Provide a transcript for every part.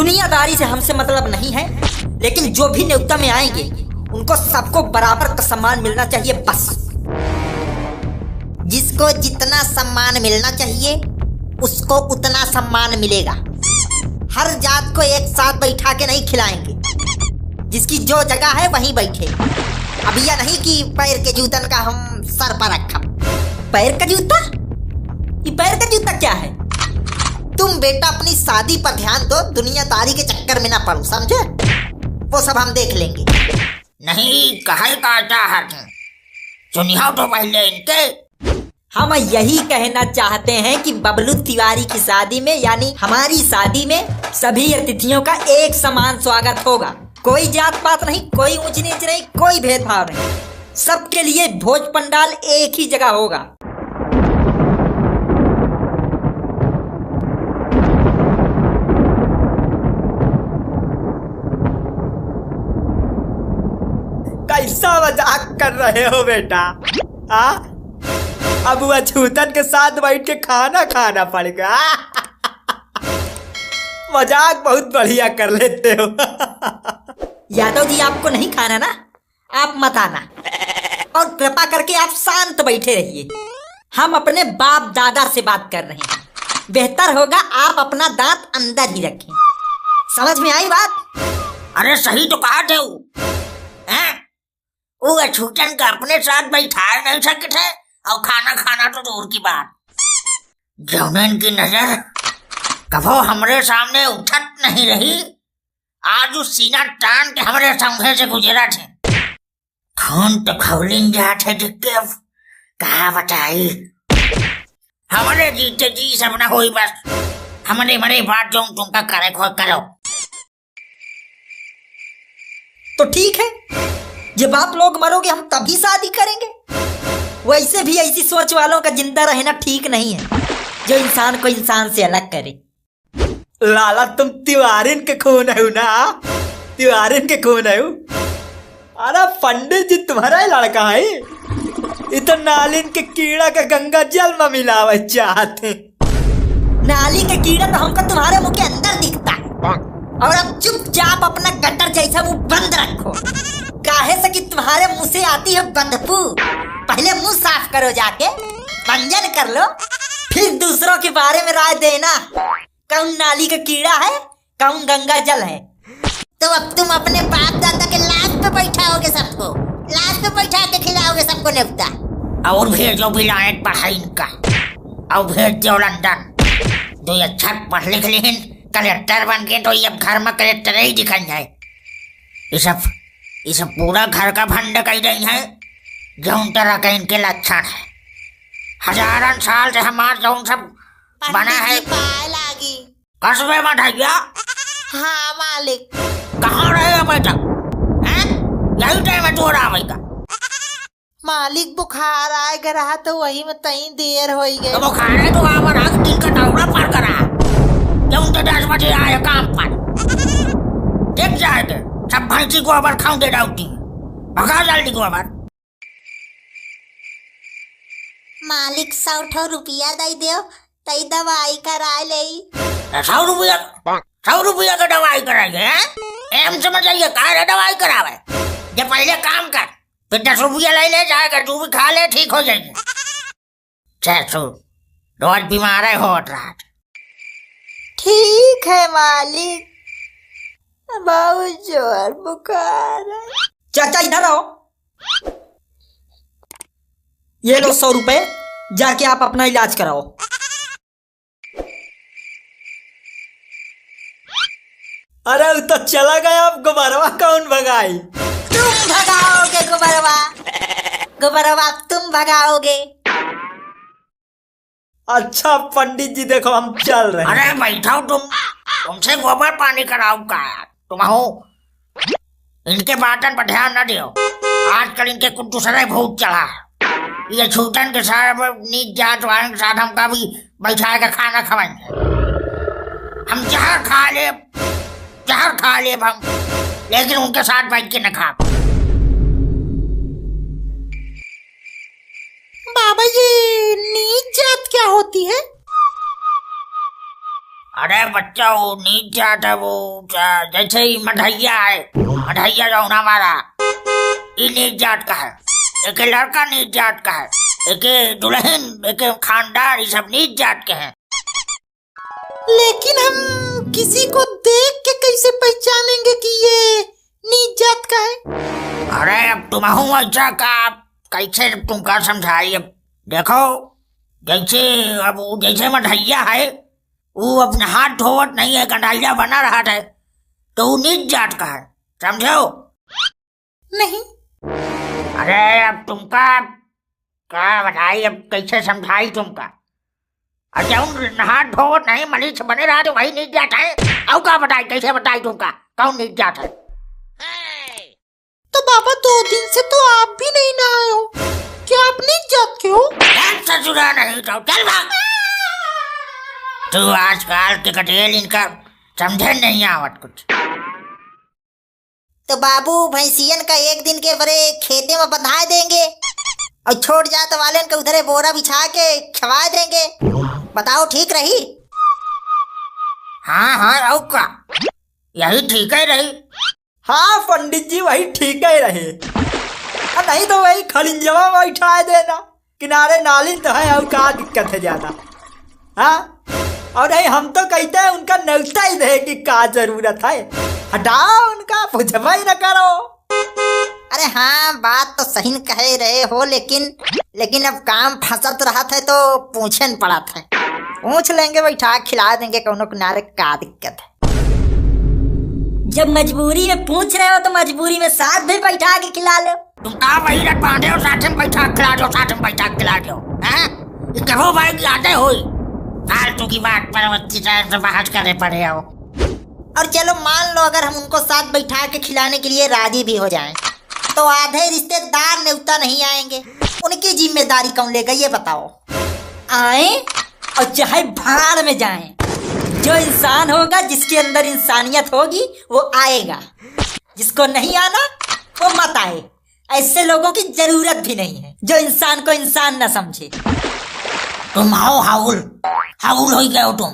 दुनियादारी से हमसे मतलब नहीं है, लेकिन जो भी न्योता में आएंगे उनको सबको बराबर का सम्मान मिलना चाहिए बस। जिसको जितना सम्मान मिलना चाहिए उसको उतना सम्मान मिलेगा। हर जात को एक साथ बैठा के नहीं खिलाएंगे, जिसकी जो जगह है वहीं बैठे। अब यह नहीं कि पैर के जूतन का हम सर पर रखा। पैर का जूता? ये पैर का जूता क्या है? तुम बेटा अपनी शादी पर ध्यान दो, दुनियादारी के चक्कर में ना पड़ो, समझे? वो सब हम देख लेंगे। नहीं कहे काटा है, सुनियो तो पहले इनके। हम यही कहना चाहते हैं कि बबलू तिवारी की शादी में यानी हमारी शादी में सभी अतिथियों का एक समान स्वागत होगा। कोई जात पात नहीं, कोई ऊंच नीच नहीं, कोई भेदभाव नहीं। सबके लिए भोज पंडाल एक ही जगह होगा। कैसा मजाक कर रहे हो बेटा? अब वह छूतन के साथ बैठ के खाना खाना पड़ेगा। मजाक बहुत बढ़िया कर लेते हो। यादव जी आपको नहीं खाना ना, आप मत आना और कृपा करके आप शांत बैठे रहिए। हम अपने बाप दादा से बात कर रहे हैं, बेहतर होगा आप अपना दांत अंदर ही रखें। समझ में आई बात? अरे सही तो कहा थे वो अछूतन का अपने साथ बैठा नहीं सकते और खाना खाना तो दूर की बात। जौनन की नजर कभो हमरे सामने उठत नहीं रही, आज उस सीना टान के हमरे संघे से गुजरा थे। खून तो खौलिन जाते दिखे, अब कहा बताई। हमारे जीते जी सब न होई, बस हमने मरे बात जो तुमका करे खोज करो। तो ठीक है, जब आप लोग मरोगे हम तभी शादी करेंगे। वैसे भी ऐसी सोच वालों का जिंदा रहना ठीक नहीं है, जो इंसान को इंसान से अलग करे। लाला तुम तिवारिन के खून है ना? तिवारिन के खून है? अरे पंडित जी तुम्हारा लड़का है। इतो नालिन के कीड़ा का गंगा जल में मिलावे चाहते। नाली का कीड़ा तो हमको तुम्हारे मुंह के अंदर दिखता है। और अब चुपचाप अपना गटर जैसा मुंह बंद रखो, काहे से कि तुम्हारे मुंह से आती है बदबू। पहले मुंह साफ करो, जाके मंजन कर लो, फिर दूसरों के बारे में राय देना। कौन नाली का कीड़ा है, कौन गंगा जल है। तो अब तुम अपने बाप दादा के लाश पे बैठाओगे सबको, लाश पे बैठा के खिलाओगे सबको न्योता। और भेजो बिलायत पढ़ाई इनका, और भेज दो लंदन। दो अच्छा पढ़ लिख लेकिन कलेक्टर बन के तो ये घर में कलेक्टर ही दिखाई जाए। ये सब पूरा घर का भंड कही रही है। जौन तरह का इनके लक्षण है, हजारन साल से हमार जौन सब बना है। कस्बे में ढैया? हाँ मालिक। कहाँ रहे अभी तक? यही टाइम है तोरा अभी का? मालिक बुखार आए रहा तो वही में तई देर हो गई। तो बुखार है तो आवर आग दिन का दौरा पर करा। जौन तो 10 बजे आए काम पर, देख जाएगे सब भैंसी को अबर खाऊं दे डाउटी। भगा जल्दी को अबर। मालिक 100 रुपया दे दो, तई दवाई करा ले। 100 रुपया का दवाई कराएंगे? एम समझ आइए कहा दवाई करावे। जब पहले काम कर, फिर 10 रुपया ले जाएगा, तू भी खा ले, ठीक हो जाएगी। रोज बीमार है हो रहा। ठीक है मालिक, बहुत जोर बुखार है। चाचा इधर आओ, ये लो 100 रुपए, जाके आप अपना इलाज कराओ। अरे तो चला गया, अब गोबरवा कौन भगाई? तुम भगाओगे गोबरवा, गोबरवा तुम भगाओगे। अच्छा पंडित जी देखो हम चल रहे हैं। अरे बैठाओ तुमसे गोबर पानी कराओ का तुम हो। इनके बातन पर ध्यान न दियो, आजकल इनके कुछ दूसरे भूत चढ़ा। ये छूतन के साथ नीच जात वाले के साथ हमका भी बैठा के खाना खवाएंगे। हम जहर खा ले हम, लेकिन उनके साथ बैठ के न खा। बाबा ये नीच जात क्या होती है? अरे बच्चा वो नीच जाट है वो जैसे ही मढ़ैया है, मढ़ैया जो हमारा ये नीच जाट का है, एक लड़का नीच जाट का है, एक दुल्हन, एक खानदान, ये सब नीच जाट के हैं। लेकिन हम किसी को देख के कैसे पहचानेंगे कि ये नीच जात का है? अरे अब तुम अच्छा का कैसे तुमका समझाई। अब देखो जैसे अब वो जैसे मढ़ैया है वो अपने हाथ धोवत नहीं है, गंडाइया बना रहा था, तो वो नीच जाट का है, समझो? नहीं। अरे अब तुमका क्या बताई, अब कैसे समझाई तुमका? अच्छा हाथ धोवत नहीं मरीज बने रहा तो वही नीच जाट है। अब क्या बताई, कैसे बताई तुमका कौन नीच जाट है? तो बाबा 2 दिन से तो आप भी नहीं नहाए हो, क्या आप नीच जात के हो? ससुरा नहीं तो चल भाग। तू आजकल के कटेल इनका समझे नहीं आवत कुछ। तो बाबू भैंसियन का एक दिन के बड़े खेते में बंधा देंगे और छोड़ जात वाले का उधरे बोरा बिछा के खवा देंगे, बताओ ठीक रही? हाँ हाँ और का यही ठीक है रही। हाँ पंडित जी वही ठीक ही रहे, नहीं तो वही खड़िंजवा बैठा देना, किनारे नाली तो है और क्या दिक्कत है ज्यादा। हाँ और नहीं हम तो कहते हैं उनका न्योता ही दे कि क्या जरूरत है, हटाओ उनका, पूछवा ही न करो। अरे हाँ बात तो सही कह रहे हो, लेकिन अब काम फंसत रहा था तो पूछे न पड़ा था। पूछ लेंगे, बैठा खिला देंगे कोनो किनारे, क्या दिक्कत है? जब मजबूरी में पूछ रहे हो तो मजबूरी में साथ भी बैठा के खिला लो। तुम कहा वही रख बांधे हो, साथ में बैठा खिला दो, साथ में बैठा खिला दो। कहो भाई की आते हुई फालतू की बात परवत्ती से बाहर करे पड़े हो। और चलो मान लो अगर हम उनको साथ बैठा के खिलाने के लिए राजी भी हो जाएं, तो आधे रिश्तेदार न्योता नहीं आएंगे, उनकी जिम्मेदारी कौन लेगा ये बताओ? आए और चाहे भाड़ में जाएं, जो इंसान होगा जिसके अंदर इंसानियत होगी वो आएगा, जिसको नहीं आना वो मत आए। ऐसे लोगों की जरूरत भी नहीं है जो इंसान को इंसान न समझे। तुम आओ हाउल हाउल हो गए हो तुम।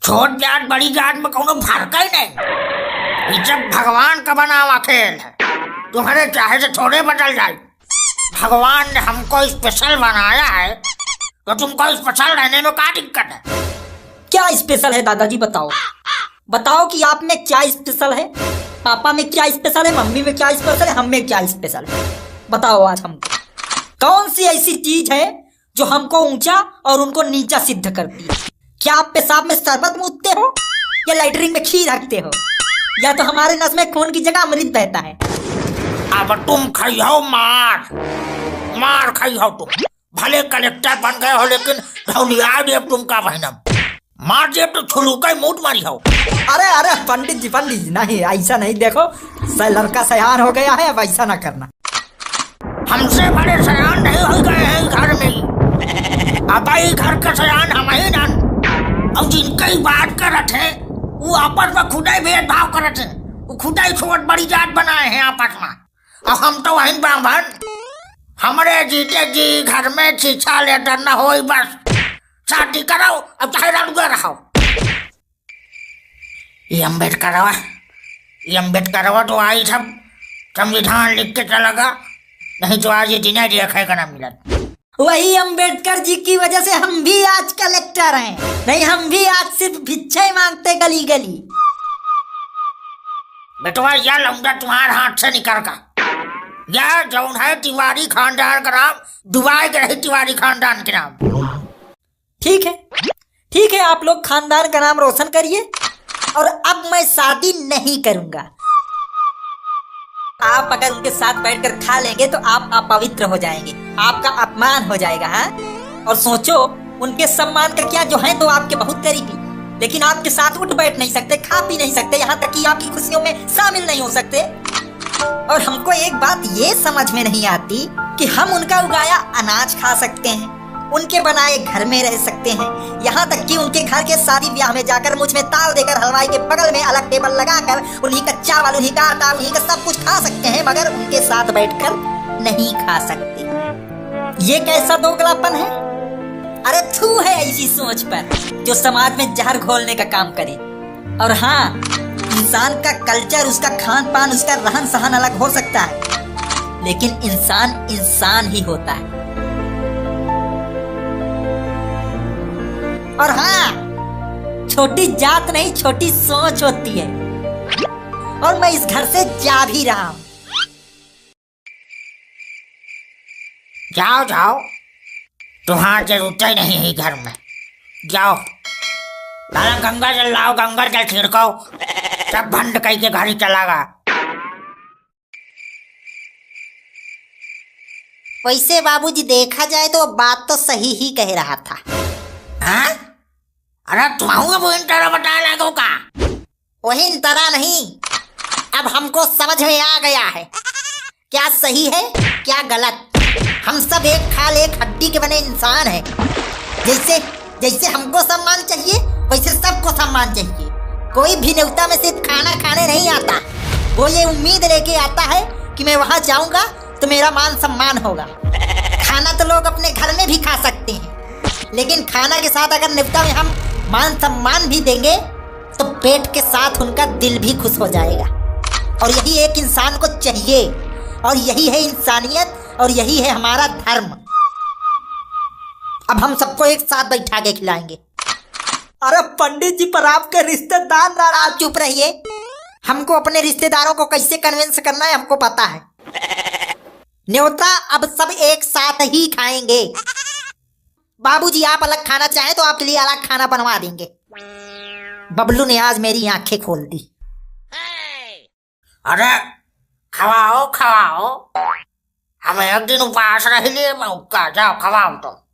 छोट जात बड़ी जात में कोनो फर्क ही नहीं, ये सब भगवान का बना हुआ खेल है, तुम्हारे चाहे से थोड़े बदल जाए। भगवान ने हमको स्पेशल बनाया है तो तुमको स्पेशल रहने में क्या दिक्कत है? क्या स्पेशल है दादाजी बताओ, बताओ कि आप में क्या स्पेशल है, पापा में क्या स्पेशल है, मम्मी में क्या स्पेशल है, हम में क्या स्पेशल है, बताओ आज हमको। कौन सी ऐसी चीज है जो हमको ऊंचा और उनको नीचा सिद्ध करती है? क्या आप पेशाब में शरबत मूतते हो या लैटरिन में खीर रखते हो, या तो हमारे नस में खून की जगह अमृत बहता है? अब तुम खाई हो मार मार खाई हो तुम, भले कलेक्टर बन गए हो लेकिन धौलिया देव तुम का बहनम मार देव तो छुलूका ही मूठ मारी हो। अरे अरे पंडित जी नहीं ऐसा नहीं, देखो लड़का सयान हो गया है, अब ऐसा ना करना। हमसे बड़े सयान नहीं हो गए हैं घर में, अब घर का सयान हम ही ना। अब जिनका ही बात करत है वो आपस में खुदा ही भेदभाव करत है, वो खुदा ही छोट बड़ी जात बनाए हैं आपस में। अब हम तो वहीं ब्राह्मण, हमारे जीते जी घर में छीछा ले डरना हो, बस शादी करो, अब चाहे रंगे रहो। ये अम्बेडकर तो आई सब संविधान लिख के चलेगा, नहीं तो आज ये दिन देखेगा ना मिलत। वही अंबेडकर जी की वजह से हम भी आज कलेक्टर हैं, नहीं हम भी आज सिर्फ भिक्षा ही मांगते गली गली। बेटवा यह लौंडा तुम्हारे हाथ से निकल का, यह जौन है तिवारी खानदान का नाम डुबाए के रही, तिवारी खानदान के नाम। ठीक है आप लोग खानदान का नाम रोशन करिए, और अब मैं शादी नहीं करूंगा। आप अगर उनके साथ बैठकर खा लेंगे तो आप अपवित्र हो जाएंगे, आपका अपमान हो जाएगा। हाँ, और सोचो उनके सम्मान का क्या, जो है तो आपके बहुत करीबी, लेकिन आपके साथ उठ बैठ नहीं सकते, खा पी नहीं सकते, यहाँ तक कि आपकी खुशियों में शामिल नहीं हो सकते। और हमको एक बात ये समझ में नहीं आती कि हम उनका उगाया अनाज खा सकते हैं, उनके बनाए घर में रह सकते हैं, यहाँ तक कि उनके घर के शादी ब्याह में जाकर मुझ में ताव देकर हलवाई के बगल में अलग टेबल लगाकर उन्हीं का चावल, उन्हीं का आटा, उन्हीं का सब कुछ खा सकते हैं, मगर उनके साथ बैठकर नहीं खा सकते। ये कैसा दोगलापन है? अरे थू है ऐसी सोच पर जो समाज में जहर घोलने का काम करे। और हाँ, इंसान का कल्चर, उसका खान पान, उसका रहन सहन अलग हो सकता है, लेकिन इंसान इंसान ही होता है। और हाँ, छोटी जात नहीं, छोटी सोच होती है। और मैं इस घर से जा भी रहा हूं। जाओ जाओ, तुम्हारी जरूरत ही नहीं है घर में। जाओ लाला, गंगा जल लाओ, गंगा जल छिड़काओ, सब भंड कहीं के घर ही चलागा। वैसे बाबूजी देखा जाए तो बात तो सही ही कह रहा था। हाँ? अरे तुम्हारा वो इन तरह बता लागो का? वही तरह नहीं, अब हमको समझ में आ गया है क्या सही है क्या गलत। हम सब एक खाल एक हड्डी के बने इंसान हैं। जैसे जैसे हमको सम्मान चाहिए वैसे सबको सम्मान चाहिए। कोई भी न्योता में सिर्फ खाना खाने नहीं आता, वो ये उम्मीद लेके आता है कि मैं वहां जाऊंगा तो मेरा मान सम्मान होगा। खाना तो लोग अपने घर में भी खा सकते हैं, लेकिन खाना के साथ अगर न्योता में हम मान सम्मान भी देंगे तो पेट के साथ उनका दिल भी खुश हो जाएगा। और यही एक इंसान को चाहिए, और यही है इंसानियत, और यही है हमारा धर्म। अब हम सबको एक साथ बैठा के खिलाएंगे। अरे पंडित जी, पर आपके रिश्तेदार नाराज। आप चुप रहिए। हमको अपने रिश्तेदारों को कैसे कन्विंस करना है हमको पता है। न्योता अब सब एक साथ ही खाएंगे। बाबूजी आप अलग खाना चाहें तो आपके लिए अलग खाना बनवा देंगे। बबलू ने आज मेरी आंखें खोल दी। अरे खवाओ खवाओ, हमें एक दिन उपवास रह लिए, मैं उपका जाओ खवाओ तो।